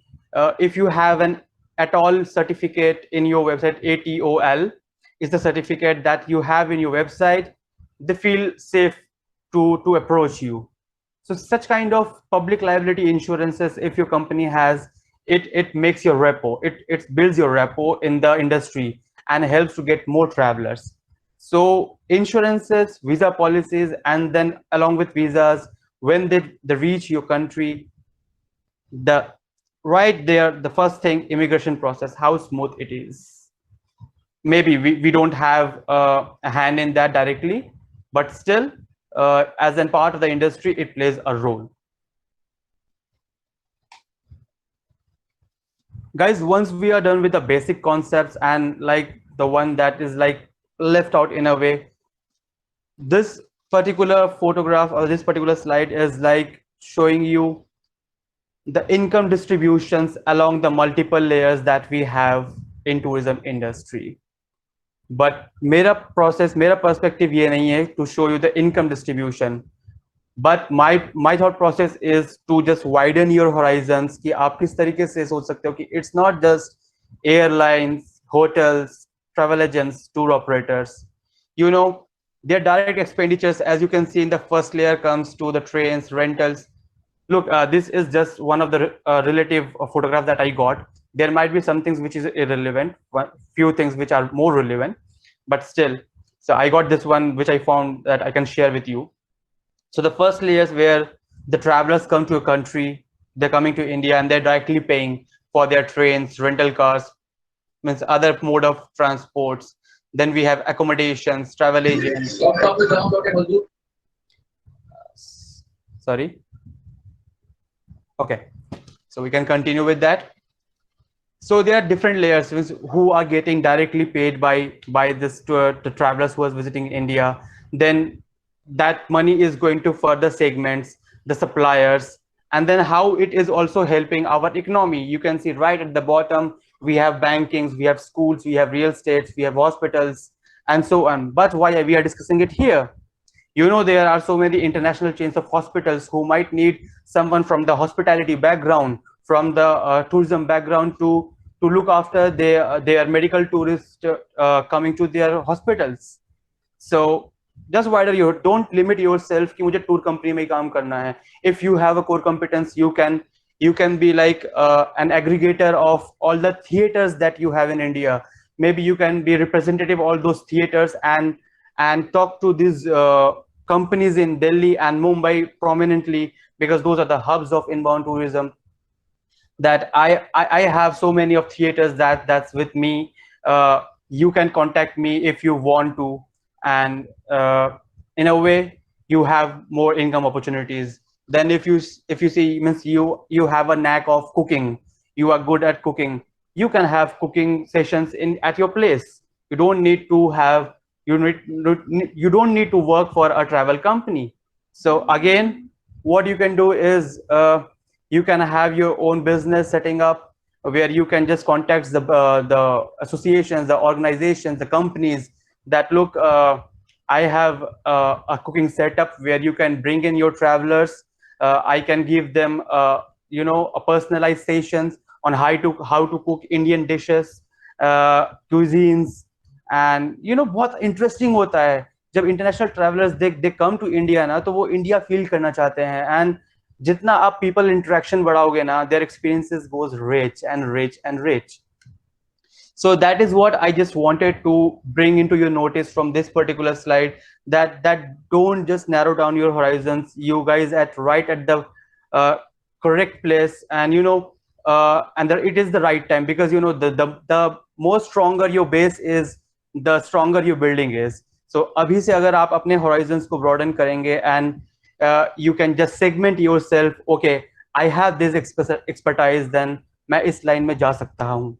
if you have an ATOL certificate in your website. ATOL is the certificate that you have in your website. They feel safe to approach you. So such kind of public liability insurances, if your company has it, it makes your repo, it builds your repo in the industry and helps to get more travelers. So insurances, visa policies, and then along with visas, when they reach your country, the right there, the first thing, immigration process, how smooth it is. Maybe we don't have a hand in that directly, but still, as a part of the industry, it plays a role. Guys, once we are done with the basic concepts and like the one that is like left out in a way, this particular photograph or this particular slide is like showing you the income distributions along the multiple layers that we have in tourism industry. But मेरा perspective ये नहीं है to show you the income distribution, but my thought process is to just widen your horizons कि आप किस तरीके से सोच सकते हो कि it's not just airlines, hotels, travel agents, tour operators. You know, their direct expenditures, as you can see in the first layer, comes to the trains, rentals. Look, this is just one of the relative photographs that I got. There might be some things which is irrelevant, few things which are more relevant, but still. So I got this one which I found that I can share with you. So the first layer is where the travelers come to a country, they're coming to India and they're directly paying for their trains, rental cars, means other mode of transports. Then we have accommodations, travel agents. Sorry. Okay, so we can continue with that. So there are different layers who are getting directly paid by this to travelers who are visiting India. Then that money is going to further segments, the suppliers, and then how it is also helping our economy. You can see right at the bottom, we have bankings, we have schools, we have real estates, we have hospitals, and so on. But why we are discussing it here? You know, there are so many international chains of hospitals who might need someone from the hospitality background, from the tourism background to look after their medical tourists coming to their hospitals. So just wider your, don't limit yourself कि मुझे tour company में काम करना है. If you have a core competence, you can be like an aggregator of all the theaters that you have in India. Maybe you can be representative of all those theaters and talk to these companies in Delhi and Mumbai prominently, because those are the hubs of inbound tourism. That I have so many of theaters that's with me. You can contact me if you want to, and in a way you have more income opportunities. Then if you see, means you have a knack of cooking, you are good at cooking, you can have cooking sessions at your place. You don't need to have you don't need to work for a travel company. So again, what you can do is you can have your own business setting up where you can just contact the associations, the organizations, the companies that look, I have a cooking setup where you can bring in your travelers. I can give them you know, a personalized sessions on how to cook Indian dishes, cuisines. And you know, बहुत interesting होता है जब international travelers they come to India ना, तो वो India feel करना चाहते हैं. And जितना आप people interaction बढ़ाओगे ना, their experiences goes rich and rich and rich. So that is what I just wanted to bring into your notice from this particular slide, that don't just narrow down your horizons. You guys right at the correct place, and you know, and it is the right time, because you know, the more stronger your base is, the stronger your building is. So abhi se agar aap apne horizons ko broaden karenge, and you can just segment yourself. Okay, I have this expertise, then मैं इस line में जा सकता हूँ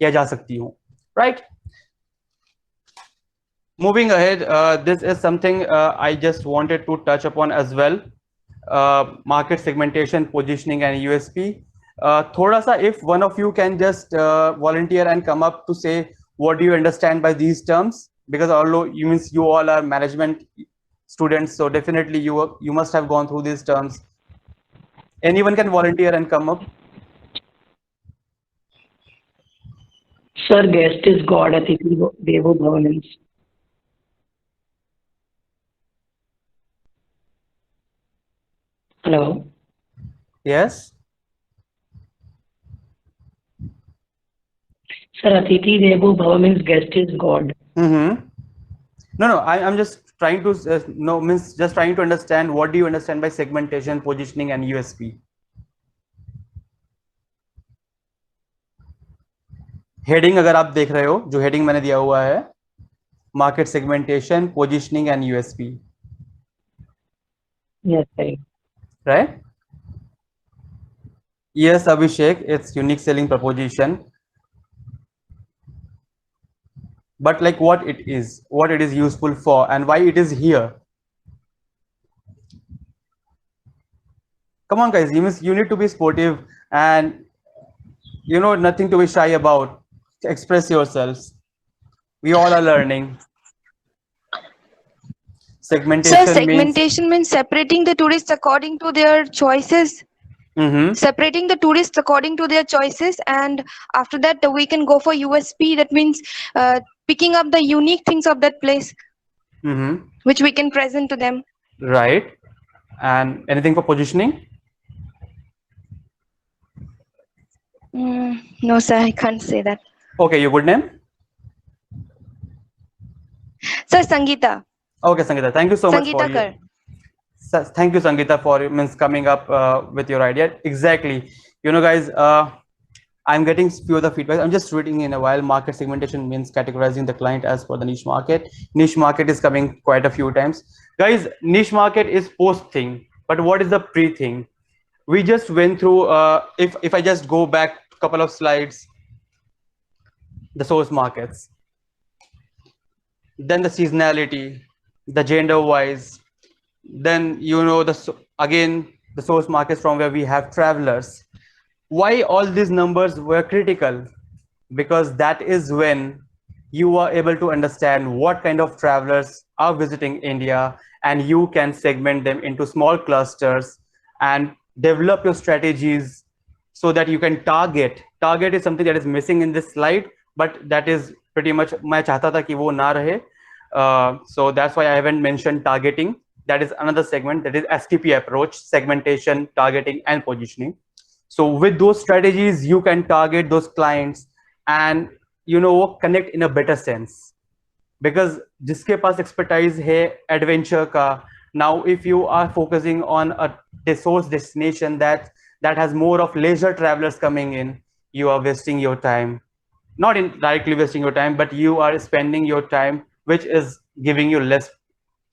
या जा सकती हूँ, right? Moving ahead, this is something I just wanted to touch upon as well. Market segmentation, positioning, and USP. Thoda sa, if one of you can just volunteer and come up to say what do you understand by these terms, because although you all are management students, so definitely you must have gone through these terms. Anyone can volunteer and come up. Sir, guest is God, Atithi Devo Bhavanans. Hello. Yes. Sir, Atithi Devo Bhava means guest is God. Mm-hmm. No, I'm just trying to no means just trying to understand what do you understand by segmentation, positioning, and USP. Heading अगर आप देख रहे हो, जो heading मैंने दिया हुआ है, market segmentation, positioning and USP. Yes, right. Right? Yes, Abhishek, it's unique selling proposition. But like what it is useful for, and why it is here. Come on, guys, you need to be sportive and nothing to be shy about. Express yourselves. We all are learning. So Segmentation means segmentation means separating the tourists according to their choices. Separating the tourists according to their choices, and after that we can go for USP. That means picking up the unique things of that place, which we can present to them. Right. And anything for positioning? No, sir, I can't say that. Okay, your good name? Sir, Sangeeta. Okay, Sangeeta, thank you so much for Sangeeta your, thank you, Sangeeta, for means coming up with your idea. Exactly. Guys, I'm getting few of the feedback. I'm just reading in a while. Market segmentation means categorizing the client as per the niche market. Niche market is coming quite a few times. Guys, niche market is post thing, but what is the pre thing? We just went through, if I just go back a couple of slides, the source markets, then the seasonality, the gender wise, then again the source markets from where we have travelers. Why all these numbers were critical? Because that is when you are able to understand what kind of travelers are visiting India, and you can segment them into small clusters and develop your strategies so that you can target. Target is something that is missing in this slide, but that is pretty much मैं चाहता था कि वो ना रहे. So that's why I haven't mentioned targeting. That is another segment, that is STP approach, segmentation, targeting, and positioning. So with those strategies, you can target those clients and connect in a better sense. Because जिसके पास expertise है adventure का, now if you are focusing on a source destination that has more of leisure travelers coming in, you are wasting your time. Not in directly wasting your time, but you are spending your time which is giving you less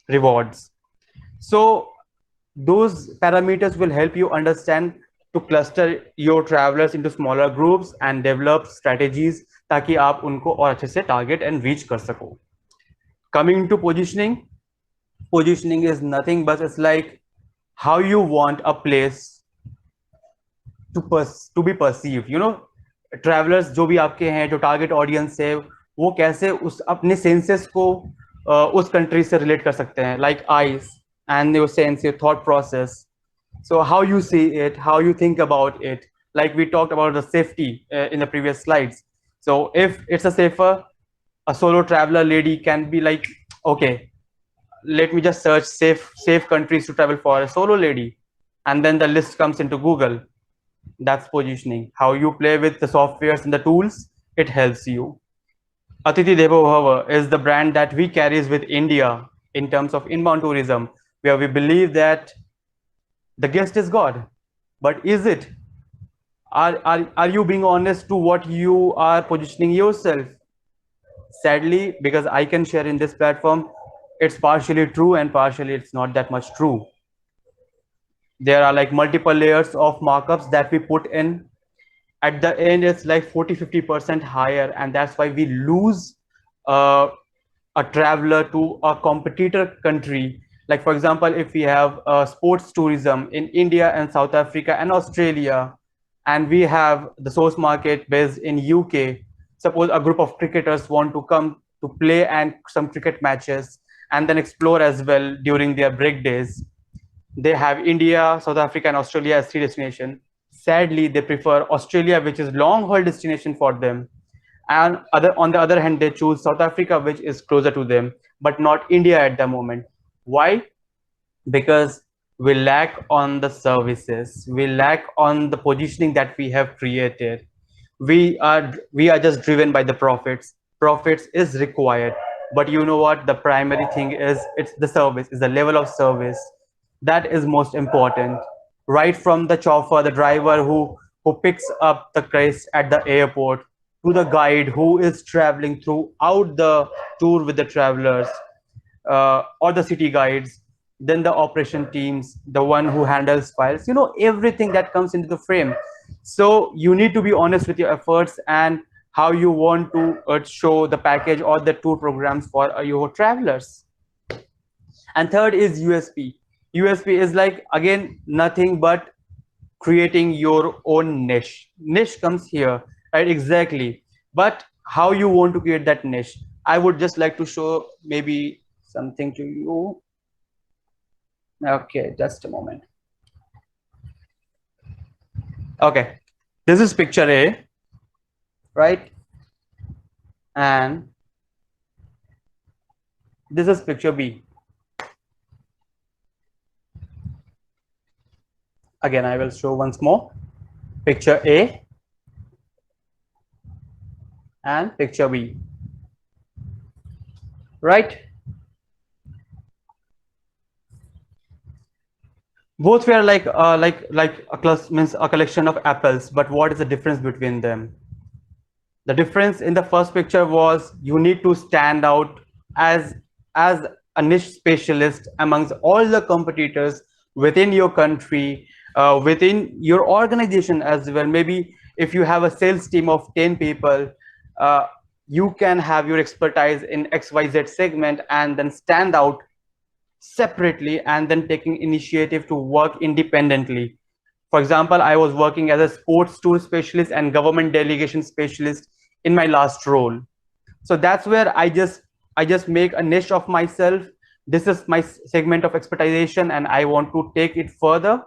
rewards. So those parameters will help you understand to cluster your travelers into smaller groups and develop strategies ताकि आप उनको और अच्छे से target and reach कर सको. Coming to positioning, positioning is nothing but it's like how you want a place to be perceived. Travelers जो भी आपके हैं, जो target audience है, वो कैसे उस अपने senses को उस country से relate कर सकते हैं, like eyes and your sense, your thought process. So how you see it, how you think about it, like we talked about the safety in the previous slides. So if it's a safer, a solo traveler lady can be like, okay, let me just search safe countries to travel for a solo lady, and then the list comes into Google. That's positioning. How you play with the softwares and the tools, it helps you. Atithi Devo Bhava is the brand that we carries with India in terms of inbound tourism, where we believe that the guest is God. But is it? Are you being honest to what you are positioning yourself? Sadly, because I can share in this platform, it's partially true and partially it's not that much true. There are like multiple layers of markups that we put in. At the end, it's like 40-50% higher, and that's why we lose a traveler to a competitor country. Like for example, if we have sports tourism in India and South Africa and Australia, and we have the source market based in UK, suppose a group of cricketers want to come to play and some cricket matches and then explore as well during their break days. They have India, South Africa, and Australia as 3 destinations. Sadly, they prefer Australia, which is long haul destination for them. and on the other hand, they choose South Africa, which is closer to them, but not India at the moment. Why? Because we lack on the services, we lack on the positioning that we have created. We are just driven by the profits. Profits is required, but you know what, the primary thing is, it's the service, is the level of service that is most important. Right from the chauffeur, the driver who picks up the guest at the airport, to the guide who is traveling throughout the tour with the travelers, or the city guides, then the operation teams, the one who handles files, everything that comes into the frame. So you need to be honest with your efforts and how you want to show the package or the tour programs for your travelers. And third is USP. USP is like, again, nothing but creating your own niche. Niche comes here, right? Exactly. But how you want to create that niche? I would just like to show maybe something to you. Okay, just a moment. Okay, this is picture A, right? And this is picture B. Again, I will show once more. Picture A and picture B, right? Both were like a class means a collection of apples, but what is the difference between them? The difference in the first picture was you need to stand out as a niche specialist amongst all the competitors within your country, within your organization as well. Maybe if you have a sales team of 10 people, you can have your expertise in XYZ segment and then stand out separately and then taking initiative to work independently. For example, I was working as a sports tour specialist and government delegation specialist in my last role. So that's where I just make a niche of myself. This is my segment of expertization and I want to take it further.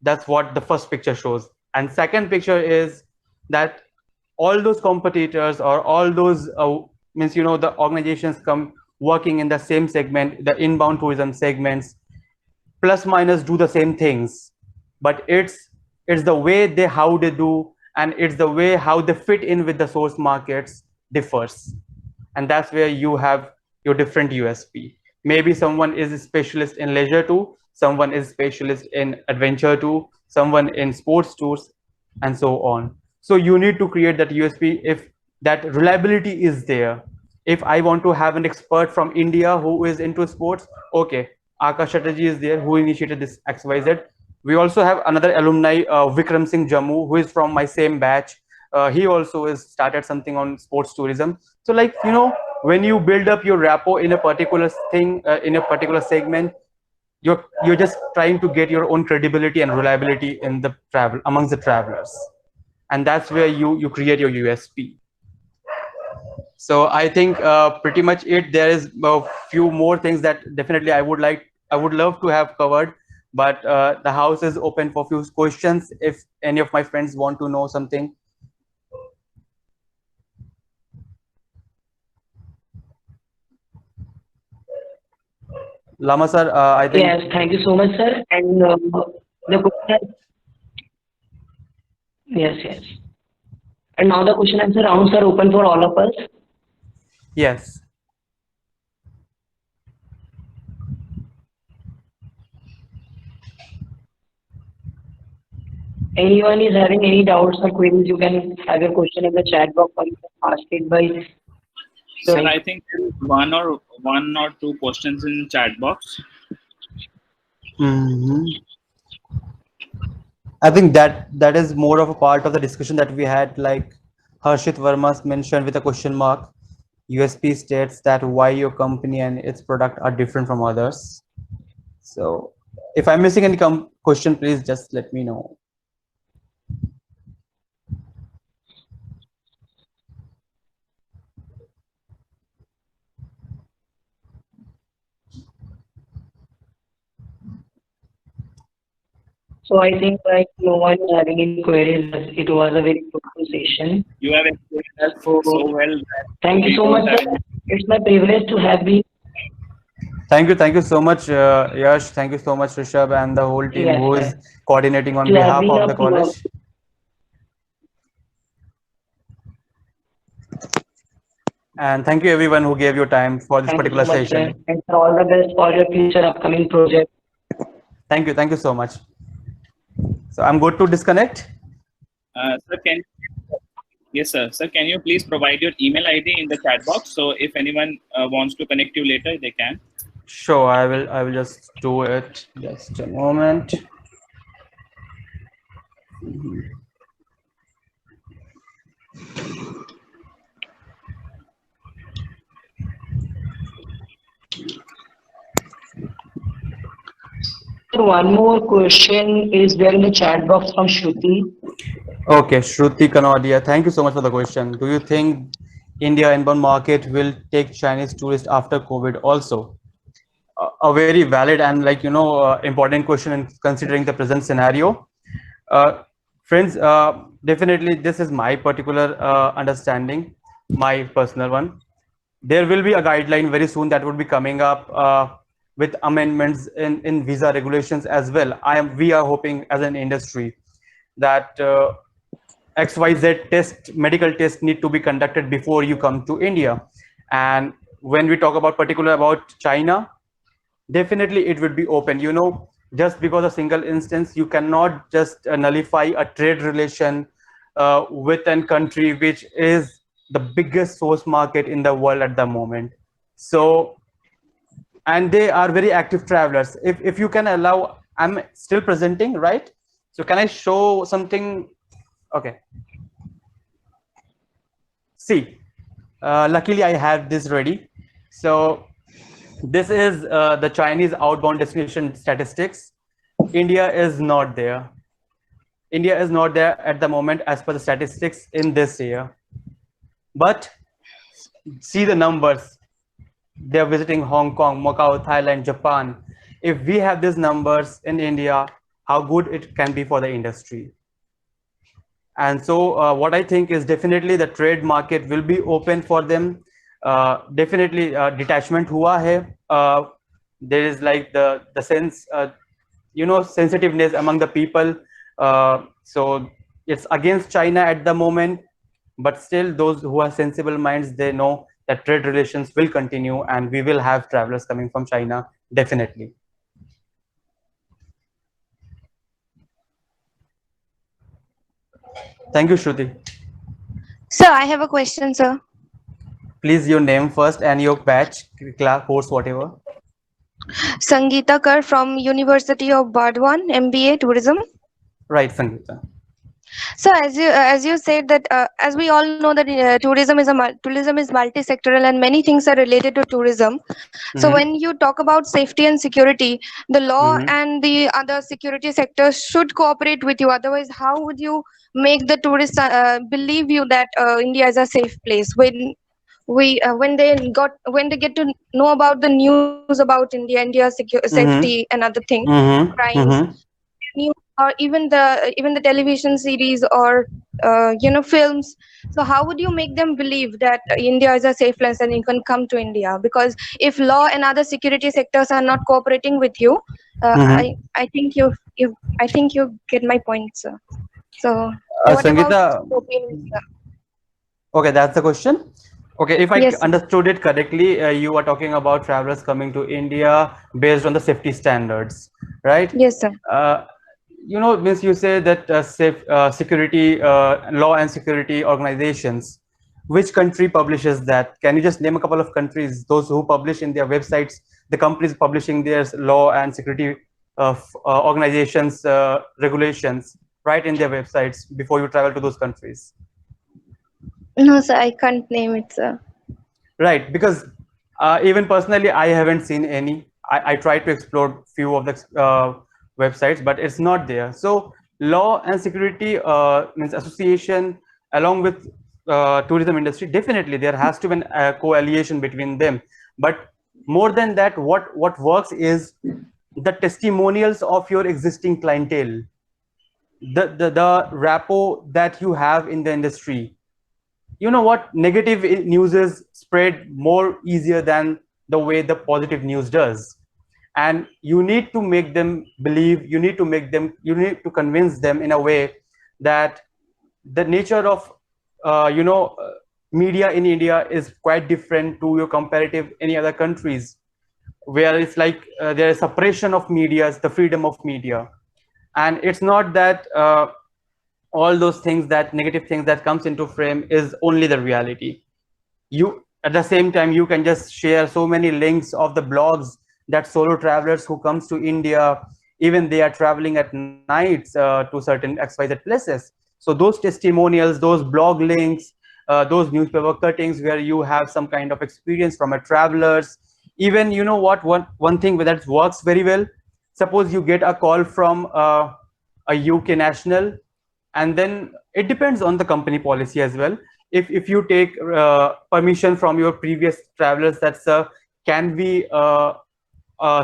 That's what the first picture shows. And second picture is that all those competitors or all those the organizations come working in the same segment, the inbound tourism segments, plus minus do the same things, but it's the way how they do, and it's the way how they fit in with the source markets differs. And that's where you have your different USP. Maybe someone is a specialist in leisure too, someone is specialist in adventure too, someone in sports tours, and so on. So you need to create that USP. If that reliability is there, if I want to have an expert from India who is into sports, okay, Aakash Chatterjee is there who initiated this XYZ. We also have another alumni, Vikram Singh Jammu, who is from my same batch. He also has started something on sports tourism. So like, when you build up your rapport in a particular thing, in a particular segment, you're just trying to get your own credibility and reliability in the travel amongst the travelers. And that's where you create your USP. So I think pretty much it. There is a few more things that definitely I would love to have covered, but the house is open for few questions if any of my friends want to know something. Lama sir, I think. Yes, thank you so much, sir. And the question, yes. And now the question answer rounds are open for all of us. Yes. Anyone is having any doubts or queries, you can have your question in the chat box or you can ask it by. Sir, I think there is one or two questions in chat box. I think that is more of a part of the discussion that we had, like Harshit Verma mentioned with a question mark. USP states that why your company and its product are different from others. So if I'm missing any question, please just let me know. So I think like no one is having any queries. It was a very fruitful session. presentation. You have explained So, so well that thank you we so don't much, have sir. any. It's my privilege to have been. Thank you so much, Yash. Thank you so much, Rishabh, and the whole team Yes, who is sir. coordinating on To have behalf been of a the college. And thank you everyone who gave your time for this Thank you particular so much, sir. session. And for all the best for your future upcoming project. Thank you so much. So I'm good to disconnect. Sir, yes, sir. Sir, can you please provide your email ID in the chat box? So if anyone wants to connect you later, they can. Sure, I will just do it. Just a moment. One more question is there in the chat box from Shruti. Okay, Shruti Kanodia, thank you so much for the question. Do you think India inbound market will take Chinese tourists after COVID also? A very valid and important question in considering the present scenario. Friends, definitely this is my particular understanding, my personal one. There will be a guideline very soon that would be coming up with amendments in visa regulations as well. We are hoping as an industry that XYZ medical test need to be conducted before you come to India. And when we talk about particular about China, definitely it would be open. Just because a single instance, you cannot just nullify a trade relation with a country which is the biggest source market in the world at the moment. So, and they are very active travelers. If you can allow, I'm still presenting, right? So can I show something? Okay. See, luckily I have this ready. So this is the Chinese outbound destination statistics. India is not there. India is not there at the moment as per the statistics in this year. But see the numbers. They're visiting Hong Kong, Macau, Thailand, Japan. If we have these numbers in India, how good it can be for the industry. And so what I think is definitely the trade market will be open for them. Definitely detachment hua hai. There is like the sense, sensitiveness among the people. So it's against China at the moment, but still those who are sensible minds, they know that trade relations will continue and we will have travelers coming from China, definitely. Thank you, Shruti. Sir, I have a question, sir. Please, your name first and your batch, class, course, whatever. Sangeeta Kar from University of Burdwan, MBA Tourism. Right, Sangeeta. So as you said that as we all know that tourism is multi-sectoral and many things are related to tourism. So when you talk about safety and security, the law and the other security sectors should cooperate with you. Otherwise, how would you make the tourists believe you that India is a safe place when they get to know about the news about India's safety and other things, crimes, news, or even the television series or films. So how would you make them believe that India is a safe place and you can come to India? Because if law and other security sectors are not cooperating with you, I think you get my point, sir. So what about Sangeeta, your opinion, sir? okay, that's the question. Okay, if I Yes, sir. understood it correctly, you are talking about travelers coming to India based on the safety standards, right? Yes, sir. Means you say that security, law and security organizations, which country publishes that? Can you just name a couple of countries, those who publish in their websites, the companies publishing their law and security organizations regulations right in their websites before you travel to those countries? No, sir, I can't name it, sir. Right, because even personally, I haven't seen any. I tried to explore few of the websites, but it's not there. So law and security means association along with tourism industry, definitely there has to be a coalition between them. But more than that, what works is the testimonials of your existing clientele. the rapport that you have in the industry. You know what, negative news is spread more easier than the way the positive news does, and you need to make them believe, you need to convince them in a way that the nature of media in India is quite different to your comparative any other countries, where it's like there is suppression of media, the freedom of media. And it's not that all those things, that negative things that comes into frame is only the reality. You, at the same time, you can just share so many links of the blogs that solo travelers who comes to India, even they are traveling at nights to certain XYZ places. So those testimonials, those blog links, those newspaper cuttings where you have some kind of experience from a travelers. Even, you know what, one thing that works very well, suppose you get a call from a UK national, and then it depends on the company policy as well. If you take permission from your previous travelers, that's can we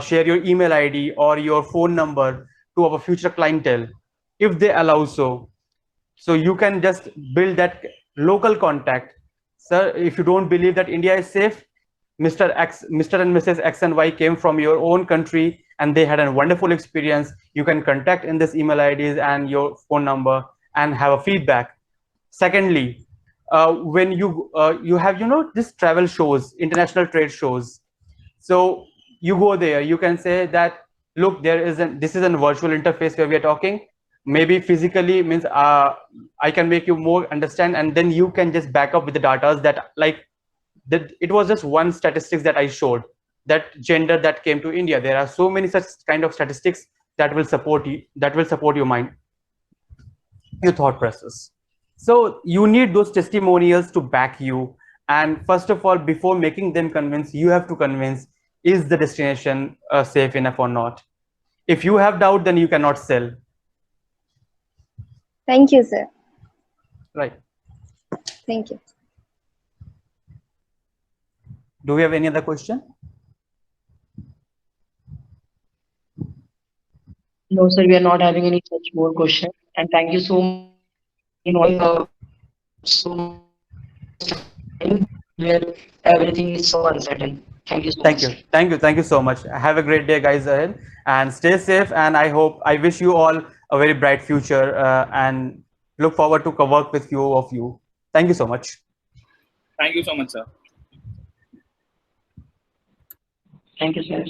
share your email ID or your phone number to our future clientele, if they allow so you can just build that local contact. Sir, if you don't believe that India is safe, Mr. and Mrs. X and Y came from your own country and they had a wonderful experience. You can contact in this email IDs and your phone number and have a feedback. Secondly, when you have, this travel shows, international trade shows. So you go there, you can say that, look, this is a virtual interface where we are talking. Maybe physically means I can make you more understand, and then you can just back up with the data that that it was just one statistics that I showed, that gender that came to India. There are so many such kind of statistics that will support you, that will support your mind, your thought process. So you need those testimonials to back you. And first of all, before making them convince, you have to convince, is the destination safe enough or not? If you have doubt, then you cannot sell. Thank you, sir. Right. Thank you. Do we have any other question? No, sir, we are not having any such more questions. And thank you so much for so much time where everything is so uncertain. Thank you so Thank much. you. Thank you so much. Have a great day, guys, ahead, and stay safe. And I wish you all a very bright future, and look forward to work with few of you. Thank you so much. Thank you so much, sir. Thank you, sir.